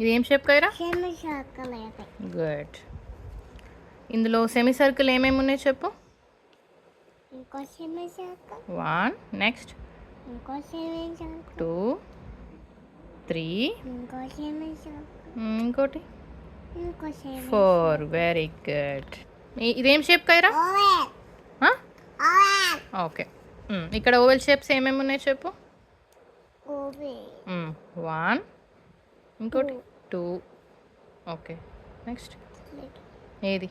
ఇది ఏం shape Kaira? Semi circle ఇది. గుడ్. ఇందులో సెమీ సర్కిల్ ఏమేమి ఉన్నాయి చెప్పు. ఇంకో సెమీ సర్కిల్. 1 నెక్స్ట్ ఇంకో సెమీ సర్కిల్. 2 3 ఇంకో సెమీ సర్కిల్. ఇంకోటి ఇంకో సెమీ 4. Very good. ఇదేం shape Kaira? Oval. Oval. Okay. ఇక్కడ ఓవెల్ షేప్స్ ఏమేమి ఉన్నాయి చెప్పు. ఓవెల్. 1 ఇంకోటి 2. ఓకే నెక్స్ట్ ఏది?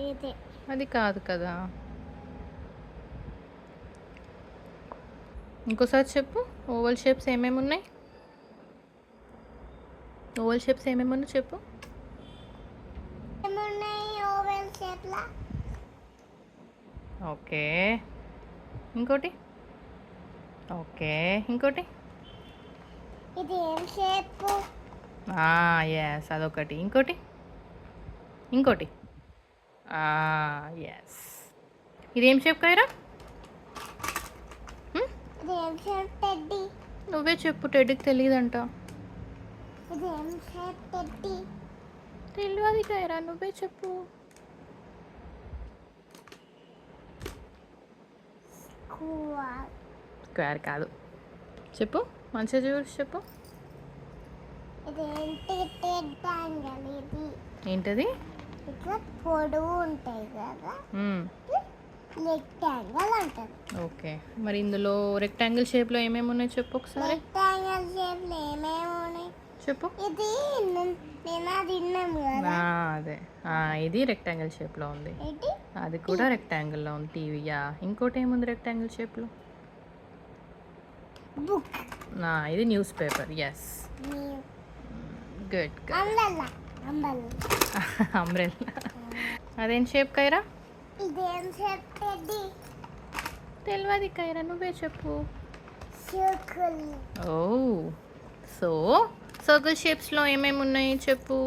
ఇది. అది కాదు కదా. ఇంకోసారి చెప్పు. ఓవల్ షేప్స్ ఏమేమి ఉన్నాయి? ఓవల్ షేప్స్ ఏమేమి ఉన్నాయి చెప్పు. ఏమున్నాయి ఓవెల్ షేప్లా? ఓకే ఇంకోటి. ఓకే ఇంకోటి. ఇది ఏం షేప్? ఎస్ అదొకటి. ఇంకోటి ఇంకోటి. ఎస్. ఇదేం షేప్ కైరా? ఇది ఏం షేప్ టెడ్డీ? నువ్వే చెప్పు. టెడ్డీకి తెలియదంట. ఇది ఏం షేప్ టెడ్డీ? తెలియదు కైరా, నువ్వే చెప్పు. స్క్వేర్ కాదు. చెప్పు మంచిగా చూసి చెప్పు. ఇది ఏంటి? రెక్టాంగిల్. ఇది ఏంటది? ఇట్లా పొడవు ఉంటాయి కదా, రెక్టాంగిల్ అంటారు. ఓకే. మరి ఇందులో రెక్టాంగిల్ షేప్లో ఏమేమి ఉన్నాయి చెప్పు ఒకసారి. రెక్టాంగిల్ షేప్లో ఏమేమి ఉన్నాయి చెప్పు. ఇది నేను తిన్నాము కదా. అదే ఇది రెక్టాంగిల్ షేప్లో ఉంది. ఏంటి? అది కూడా రెక్టాంగిల్లో ఉంది. టీవీ. ఇంకోటి ఏముంది రెక్టాంగిల్ షేప్లో? బుక్. ఇది newspaper. Yes good. Umbrella. Umbrella. Umbrella. అదేం షేప్ కైరా? ఇదేం షేప్ టెడ్డీ? తెలియదు కైరా, నువ్వే చెప్పు. సర్కిల్. ఓ సో సర్కిల్ షేప్స్లో ఏమేమి ఉన్నాయి చెప్పు.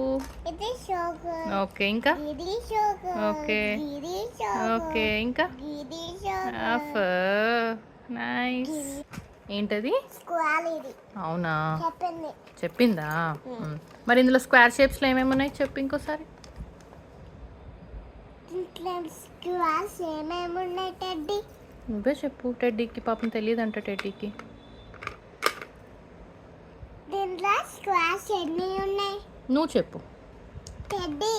ఇది సర్కిల్. ఓకే ఇంకా. ఇది సర్కిల్. ఓకే. ఇది సర్కిల్. ఓకే ఇంకా. ఇది సర్కిల్. నైస్. ఏంటది? స్క్వేర్. ఇది అవునా? చెప్పింది. చెప్పిందా? మరి ఇందులో స్క్వేర్ షేప్స్లో ఏమేమి ఉన్నాయి చెప్పు ఇంకోసారి. ఇంట్లో స్క్వేర్స్ ఏమేమి ఉన్నాయి టెడ్డీ? నువ్వే చెప్పు. టెడ్డీకి పాపం తెలియదంట. టెడ్డీకి దీంట్లో స్క్వేర్స్ ఎన్ని ఉన్నాయి? నువ్వు చెప్పు. టెడ్డీ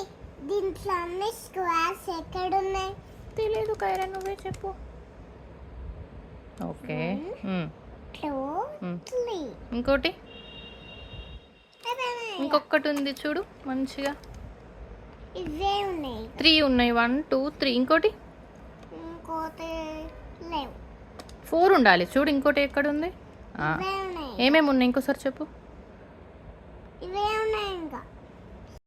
దీంట్లో అన్ని స్క్వేర్స్ ఎక్కడ ఉన్నాయి? తెలియదు కైరా, నువ్వే చెప్పు. ఓకే. 2 3. ఇంకోటి. ఇంకొకటి ఉంది చూడు మంచిగా. ఇవే ఉన్నాయి. 3 ఉన్నాయి. 1 2 3. ఇంకోటి. ఇంకోటి లేవు. 4 ఉండాలి చూడు. ఇంకోటి ఎక్కడ ఉంది? ఇవే ఉన్నాయి. ఏమేమి ఉన్నాయి ఇంకోసారి చెప్పు. ఇవే ఉన్నాయి ఇంకా.